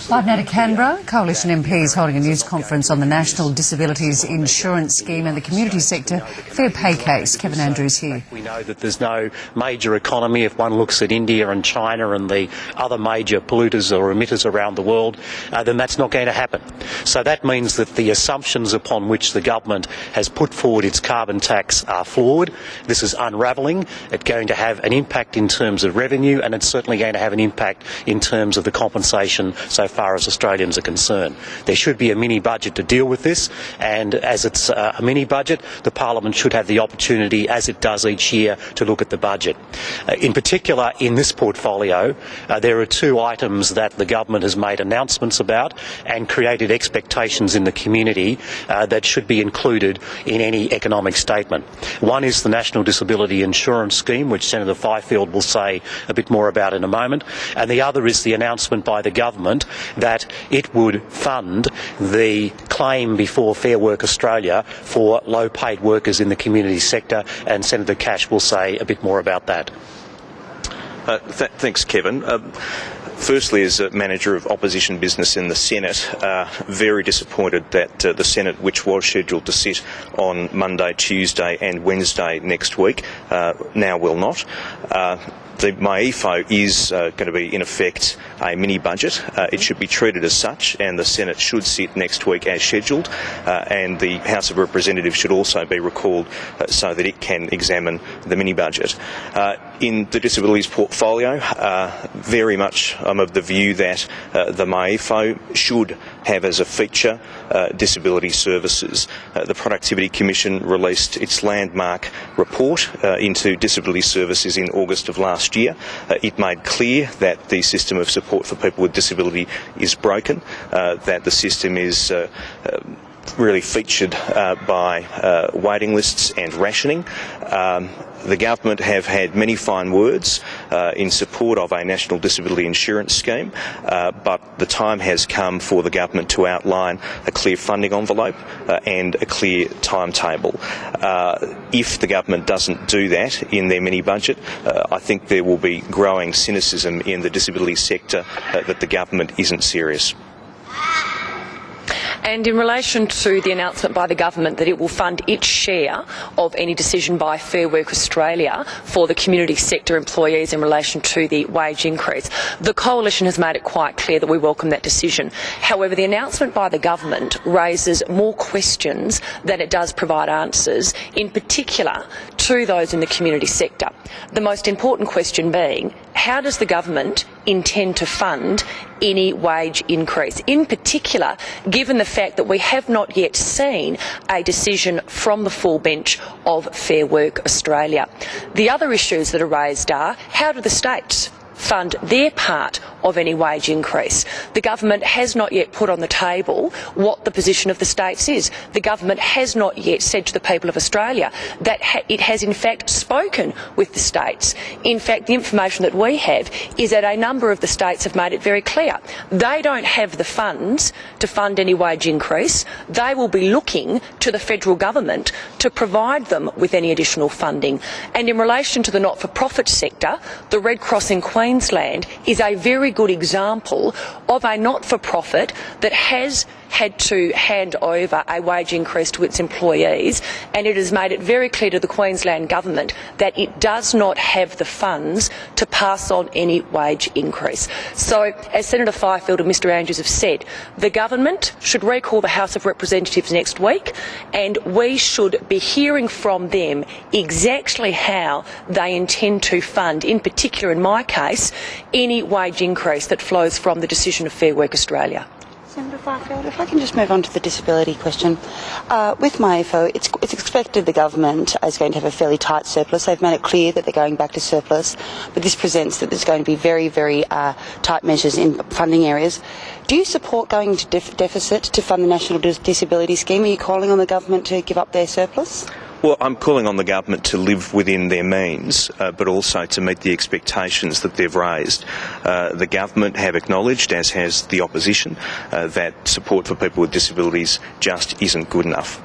Live now to Canberra. Coalition MPs holding a news conference on the National Disabilities Insurance Scheme and the community sector fair pay case. Kevin Andrews here. We know that there's no major economy. If one looks at India and China and the other major polluters or emitters around the world, then that's not going to happen. So that means that the assumptions upon which the government has put forward its carbon tax are flawed. This is unravelling. It's going to have an impact in terms of revenue, and it's certainly going to have an impact in terms of the compensation so far as Australians are concerned. There should be a mini budget to deal with this, and as it's a mini budget, the Parliament should have the opportunity, as it does each year, to look at the budget. In particular, in this portfolio, there are two items that the government has made announcements about and created expectations in the community that should be included in any economic statement. One is the National Disability Insurance Scheme, which Senator Fifield will say a bit more about in a moment, and the other is the announcement by the government that it would fund the claim before Fair Work Australia for low-paid workers in the community sector, and Senator Cash will say a bit more about that. Thanks, Kevin. Firstly, as a manager of opposition business in the Senate, very disappointed that the Senate, which was scheduled to sit on Monday, Tuesday and Wednesday next week, now will not. The MyEFO is going to be, in effect, a mini-budget. It should be treated as such, and the Senate should sit next week as scheduled, and the House of Representatives should also be recalled so that it can examine the mini-budget. In the disabilities portfolio, very much I'm of the view that the MyEFO should have as a feature disability services. The Productivity Commission released its landmark report into disability services in August of last year. It made clear that the system of support for people with disability is broken, that the system is really featured by waiting lists and rationing. The government have had many fine words in support of a national disability insurance scheme, but the time has come for the government to outline a clear funding envelope and a clear timetable. If the government doesn't do that in their mini-budget, I think there will be growing cynicism in the disability sector that the government isn't serious. And in relation to the announcement by the government that it will fund its share of any decision by Fair Work Australia for the community sector employees in relation to the wage increase, the Coalition has made it quite clear that we welcome that decision. However, the announcement by the government raises more questions than it does provide answers, in particular to those in the community sector. The most important question being, how does the government intend to fund any wage increase, in particular given the fact that we have not yet seen a decision from the full bench of Fair Work Australia. The other issues that are raised are, how do the states fund their part of any wage increase? The government has not yet put on the table what the position of the states is. The government has not yet said to the people of Australia that it has in fact spoken with the states. In fact, the information that we have is that a number of the states have made it very clear they don't have the funds to fund any wage increase. They will be looking to the federal government to provide them with any additional funding. And in relation to the not-for-profit sector, the Red Cross in Queensland is a very good example of a not-for-profit that has had to hand over a wage increase to its employees, and it has made it very clear to the Queensland government that it does not have the funds to pass on any wage increase. So, as Senator Fifield and Mr Andrews have said, the government should recall the House of Representatives next week, and we should be hearing from them exactly how they intend to fund, in particular in my case, any wage increase that flows from the decision of Fair Work Australia. Senator Fifield, if I can just move on to the disability question. With MyEFO, it's expected the government is going to have a fairly tight surplus. They've made it clear that they're going back to surplus, but this presents that there's going to be very, very tight measures in funding areas. Do you support going to deficit to fund the National Disability Scheme? Are you calling on the government to give up their surplus? Well, I'm calling on the government to live within their means, but also to meet the expectations that they've raised. The government have acknowledged, as has the opposition, that support for people with disabilities just isn't good enough.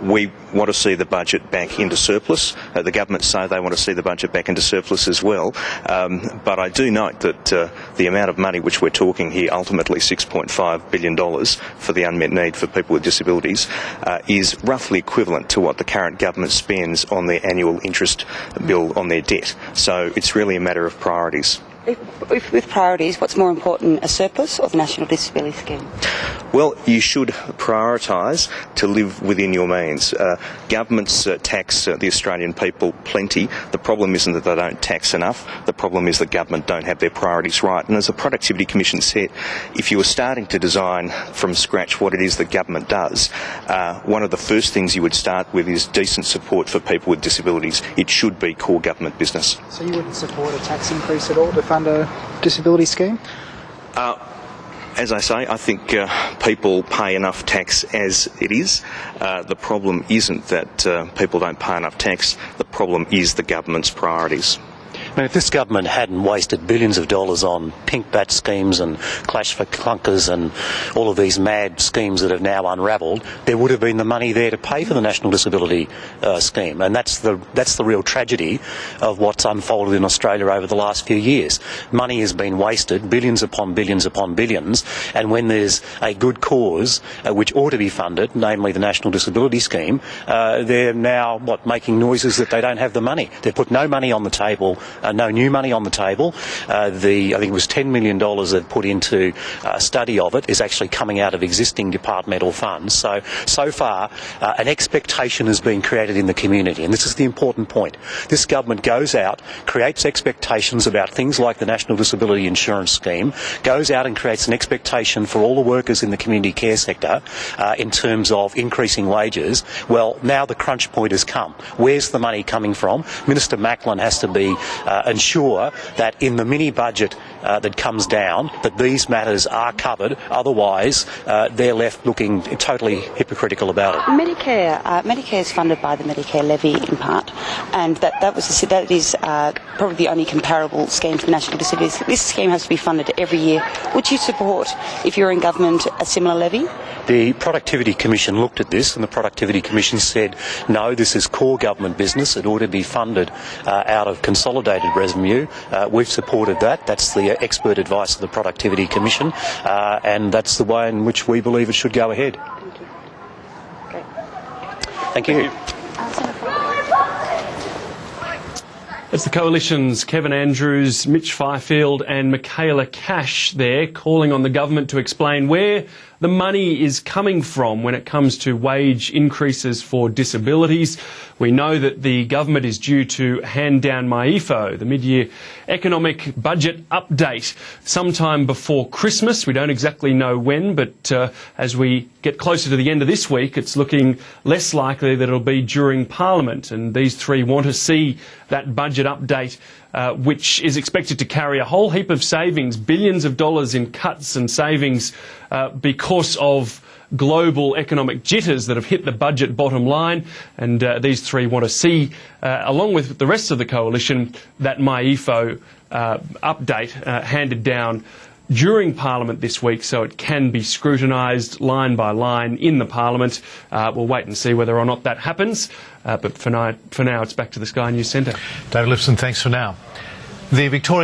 We want to see the budget back into surplus. The government say they want to see the budget back into surplus as well. But I do note that the amount of money which we're talking here, ultimately $6.5 billion for the unmet need for people with disabilities, is roughly equivalent to what the current government spends on their annual interest bill on their debt. So it's really a matter of priorities. With priorities, what's more important, a surplus or the National Disability Scheme? Well, you should prioritise to live within your means. Governments tax the Australian people plenty. The problem isn't that they don't tax enough. The problem is the government don't have their priorities right. And as the Productivity Commission said, if you were starting to design from scratch what it is the government does, one of the first things you would start with is decent support for people with disabilities. It should be core government business. So you wouldn't support a tax increase at all to fund a disability scheme? As I say, I think people pay enough tax as it is. The problem isn't that people don't pay enough tax. The problem is the government's priorities. I mean, if this government hadn't wasted billions of dollars on pink bat schemes and clash for clunkers and all of these mad schemes that have now unravelled, there would have been the money there to pay for the National Disability Scheme. And that's the real tragedy of what's unfolded in Australia over the last few years. Money has been wasted, billions upon billions upon billions, and when there's a good cause which ought to be funded, namely the National Disability Scheme, they're now, making noises that they don't have the money. They've put no money on the table, no new money on the table. I think it was $10 million they've put into a study of it is actually coming out of existing departmental funds. So far, an expectation has been created in the community, and this is the important point. This government goes out, creates expectations about things like the National Disability Insurance Scheme, goes out and creates an expectation for all the workers in the community care sector in terms of increasing wages. Well, now the crunch point has come. Where's the money coming from? Minister Macklin has to be ensure that in the mini budget that comes down that these matters are covered, otherwise they're left looking totally hypocritical about it. Medicare is funded by the Medicare levy in part, and that is probably the only comparable scheme to the National Disability. This scheme has to be funded every year. Would you support, if you're in government, a similar levy? The Productivity Commission looked at this, and the Productivity Commission said, no, this is core government business. It ought to be funded out of consolidated revenue. We've supported that. That's the expert advice of the Productivity Commission, and that's the way in which we believe it should go ahead. Thank you. It's the Coalition's Kevin Andrews, Mitch Fifield and Michaela Cash there calling on the government to explain where the money is coming from when it comes to wage increases for disabilities. We know that the government is due to hand down MyEFO, the mid-year economic budget update, sometime before Christmas. We don't exactly know when, but as we get closer to the end of this week, it's looking less likely that it'll be during Parliament. And these three want to see that budget update, which is expected to carry a whole heap of savings, billions of dollars in cuts and savings because of global economic jitters that have hit the budget bottom line. And these three want to see, along with the rest of the coalition, that MyEFO update handed down during Parliament this week so it can be scrutinised line by line in the Parliament. We'll wait and see whether or not that happens. But for now, it's back to the Sky News Centre. David Lipson, thanks for now. The Victorian